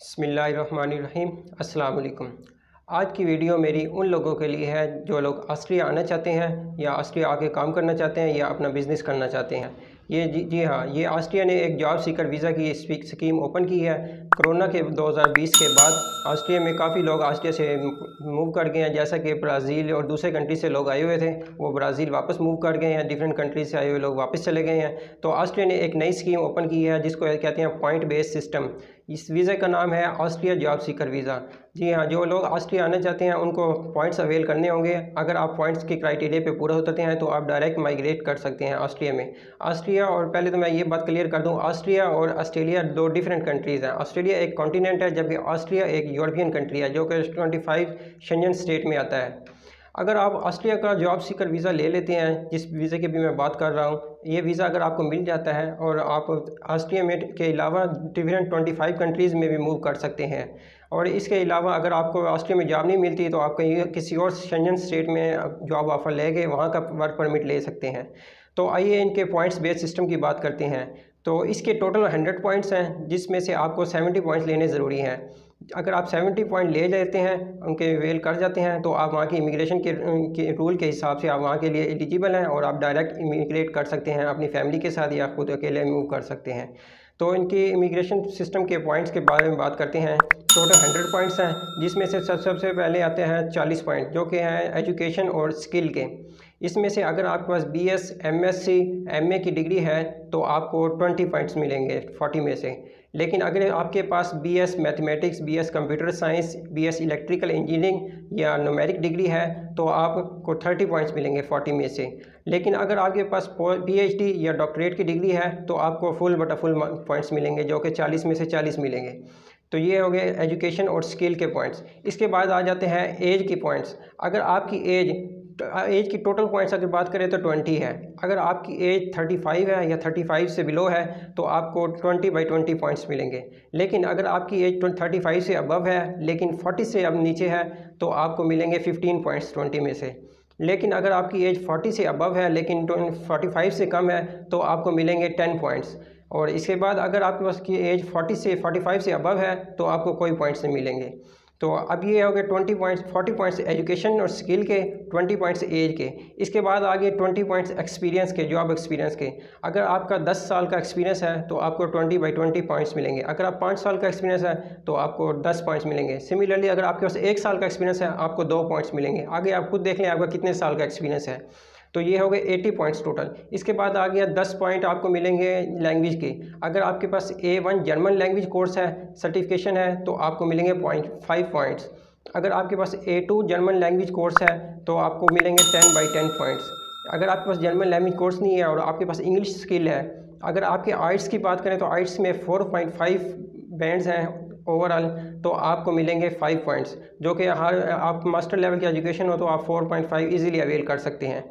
बिस्मिल्लाहिर्रहमानिर्रहीम। अस्सलाम वालेकुम। आज की वीडियो मेरी उन लोगों के लिए है जो लोग ऑस्ट्रिया आना चाहते हैं या ऑस्ट्रिया आके काम करना चाहते हैं या अपना बिज़नेस करना चाहते हैं। ये जी हाँ, ये ऑस्ट्रिया ने एक जॉब सीकर वीज़ा की स्कीम ओपन की है। कोरोना के 2020 के बाद ऑस्ट्रिया में काफ़ी लोग ऑस्ट्रिया से मूव कर गए हैं, जैसा कि ब्राज़ील और दूसरे कंट्री से लोग आए हुए थे, वो ब्राज़ील वापस मूव कर गए हैं। डिफरेंट कंट्री से आए हुए लोग वापस चले गए हैं। तो ऑस्ट्रिया ने एक नई स्कीम ओपन की है जिसको कहते हैं पॉइंट बेस्ड सिस्टम। इस वीज़ा का नाम है ऑस्ट्रिया जॉब सीकर वीज़ा। जी हाँ, जो लोग ऑस्ट्रिया आना चाहते हैं उनको पॉइंट्स अवेल करने होंगे। अगर आप पॉइंट्स के क्राइटेरिया पे पूरे होते हैं तो आप डायरेक्ट माइग्रेट कर सकते हैं ऑस्ट्रिया में। ऑस्ट्रिया, और पहले तो मैं ये बात क्लियर कर दूं, ऑस्ट्रिया और ऑस्ट्रेलिया दो डिफरेंट कंट्रीज़ हैं। ऑस्ट्रेलिया एक कॉन्टिनेंट है जबकि ऑस्ट्रिया एक यूरोपियन कंट्री है जो कि 25 शेंजन स्टेट में आता है। अगर आप ऑस्ट्रिया का जॉब सीकर वीज़ा ले लेते हैं, जिस वीज़े की भी मैं बात कर रहा हूँ, ये वीज़ा अगर आपको मिल जाता है और आप ऑस्ट्रिया में के अलावा डिफरेंट 25 कंट्रीज़ में भी मूव कर सकते हैं। और इसके अलावा अगर आपको ऑस्ट्रिया में जॉब नहीं मिलती तो आप कहीं किसी और शेंजन स्टेट में जॉब ऑफ़र लेके वहाँ का वर्क परमिट ले सकते हैं। तो आइए इनके पॉइंट्स बेस्ड सिस्टम की बात करते हैं। तो इसके टोटल 100 पॉइंट्स हैं जिसमें से आपको 70 पॉइंट्स लेने ज़रूरी हैं। अगर आप 70 पॉइंट ले लेते हैं, उनके वेल कर जाते हैं, तो आप वहाँ की इमिग्रेशन के रूल के हिसाब से आप वहाँ के लिए एलिजिबल हैं और आप डायरेक्ट इमिग्रेट कर सकते हैं अपनी फैमिली के साथ या खुद अकेले मूव कर सकते हैं। तो इनकी इमिग्रेशन सिस्टम के पॉइंट्स के बारे में बात करते हैं। टोटल 100 पॉइंट्स हैं जिसमें से सबसे पहले आते हैं 40 पॉइंट जो कि हैं एजुकेशन और स्किल के। इसमें से अगर आपके पास BS, MSc, MA की डिग्री है तो आपको 20 पॉइंट्स मिलेंगे 40 में से। लेकिन अगर आपके पास BS mathematics, BS computer science, BS electrical engineering या न्यूमेरिक डिग्री है तो आपको 30 पॉइंट्स मिलेंगे 40 में से। लेकिन अगर आपके पास PhD या डॉक्टरेट की डिग्री है तो आपको फुल पॉइंट्स मिलेंगे जो कि 40 में से 40 मिलेंगे। तो ये हो गए एजुकेशन और स्किल के पॉइंट्स। इसके बाद आ जाते हैं एज की पॉइंट्स। अगर आपकी एज की टोटल पॉइंट्स अगर बात करें तो 20 है। अगर आपकी एज 35 है या 35 से बिलो है तो आपको 20/20 पॉइंट्स मिलेंगे। लेकिन अगर आपकी एज 35 से अबव है लेकिन 40 से अब नीचे है तो आपको मिलेंगे 15 पॉइंट्स 20 में से। लेकिन अगर आपकी एज 40 से अबव है लेकिन 45 से कम है तो आपको मिलेंगे 10 पॉइंट्स। और इसके बाद अगर आपके पास की एज 40 से 45 से अबव है तो आपको कोई पॉइंट्स नहीं मिलेंगे। तो अब ये हो गए 20 पॉइंट्स, 40 पॉइंट्स एजुकेशन और स्किल के, 20 पॉइंट्स एज के। इसके बाद आगे 20 पॉइंट्स एक्सपीरियंस के, जॉब एक्सपीरियंस के। अगर आपका 10 साल का एक्सपीरियंस है तो आपको 20/20 पॉइंट्स मिलेंगे। अगर आप 5 साल का एक्सपीरियंस है तो आपको 10 पॉइंट्स मिलेंगे। सिमिलरली अगर आपके पास 1 साल का एक्सपीरियंस है आपको 2 पॉइंट्स मिलेंगे। आगे आप खुद देख लें आपका कितने साल का एक्सपीरियंस है। तो ये हो गए 80 पॉइंट्स टोटल। इसके बाद आ गया 10 पॉइंट आपको मिलेंगे लैंग्वेज के। अगर आपके पास A1 जर्मन लैंग्वेज कोर्स है, सर्टिफिकेशन है, तो आपको मिलेंगे 5 पॉइंट्स। अगर आपके पास A2 जर्मन लैंग्वेज कोर्स है तो आपको मिलेंगे 10/10 पॉइंट्स। अगर आपके पास जर्मन लैंग्वेज कोर्स नहीं है और आपके पास इंग्लिश स्किल है, अगर आपके आइट्स की बात करें तो आइट्स में 4.5 बैंड्स हैं ओवरऑल, तो आपको मिलेंगे 5 पॉइंट्स, जो कि हर आप मास्टर लेवल की एजुकेशन हो तो आप 4.5 इजीली अवेल कर सकते हैं।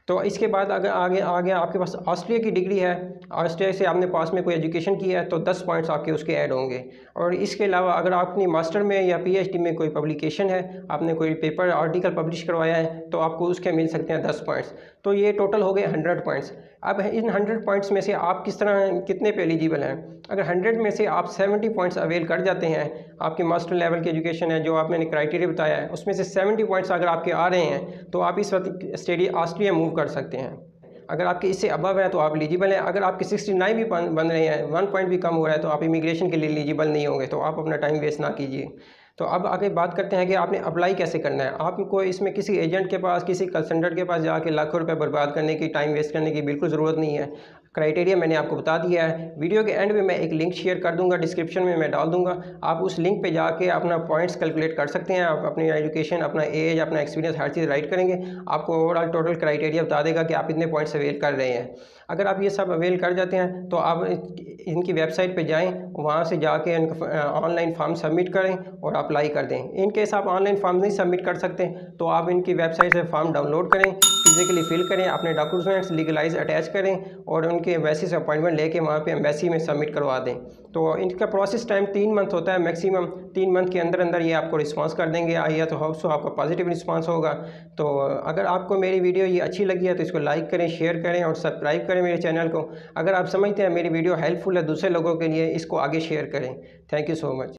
तो इसके बाद अगर आगे आपके पास ऑस्ट्रिया की डिग्री है, ऑस्ट्रिया से आपने पास में कोई एजुकेशन की है तो 10 पॉइंट्स आपके उसके ऐड होंगे। और इसके अलावा अगर आपने मास्टर में या PhD में कोई पब्लिकेशन है, आपने कोई पेपर आर्टिकल पब्लिश करवाया है तो आपको उसके मिल सकते हैं 10 पॉइंट्स। तो ये टोटल हो गए 100 पॉइंट्स। अब इन 100 पॉइंट्स में से आप कितने पे एलिजिबल हैं। अगर 100 में से आप 70 पॉइंट्स अवेल कर जाते हैं, आपकी मास्टर लेवल की एजुकेशन है जो आपने क्राइटेरिया बताया है उसमें से 70 पॉइंट्स अगर आपके आ रहे हैं तो आप इस वक्त ऑस्ट्रिया मूव कर सकते हैं। अगर आपके इससे अबव है तो आप एलिजिबल हैं। अगर आपके 69 भी बन रहे हैं, 1 पॉइंट भी कम हो रहा है, तो आप इमिग्रेशन के लिए एलिजिबल नहीं होंगे। तो आप अपना टाइम वेस्ट ना कीजिए। तो अब आगे बात करते हैं कि आपने अप्लाई कैसे करना है। आपको इसमें किसी एजेंट के पास, किसी कंसल्टेंट के पास जाके लाखों रुपए बर्बाद करने की, टाइम वेस्ट करने की बिल्कुल ज़रूरत नहीं है। क्राइटेरिया मैंने आपको बता दिया है। वीडियो के एंड में मैं एक लिंक शेयर कर दूंगा, डिस्क्रिप्शन में मैं डाल दूंगा। आप उस लिंक पे जाके अपना पॉइंट्स कैलकुलेट कर सकते हैं। आप अपनी एजुकेशन, अपना एज, अपना एक्सपीरियंस, हर चीज़ राइट करेंगे, आपको ओवरऑल टोटल क्राइटेरिया बता देगा कि आप इतने पॉइंट्स अवेल कर रहे हैं। अगर आप ये सब अवेल कर जाते हैं तो आप इनकी वेबसाइट पे जाएं, वहाँ से जाके ऑनलाइन फॉर्म सबमिट करें और अप्लाई कर दें। इन केस आप ऑनलाइन फॉर्म नहीं सबमिट कर सकते तो आप इनकी वेबसाइट से फॉर्म डाउनलोड करें, फिजिकली फिल करें, अपने डॉक्यूमेंट्स लीगलाइज अटैच करें और उनके एम्बेसी से अपॉइंटमेंट लेके वहाँ पे एम्बेसी में सबमिट करवा दें। तो इनका प्रोसेस टाइम 3 मंथ होता है मैक्सिमम। 3 मंथ के अंदर अंदर ये आपको रिस्पांस कर देंगे। या तो होप सो आपका पॉजिटिव रिस्पांस होगा। तो अगर आपको मेरी वीडियो ये अच्छी लगी है तो इसको लाइक करें, शेयर करें और सब्सक्राइब करें मेरे चैनल को। अगर आप समझते हैं मेरी वीडियो हेल्पफुल है दूसरे लोगों के लिए, इसको आगे शेयर करें। Thank you so much.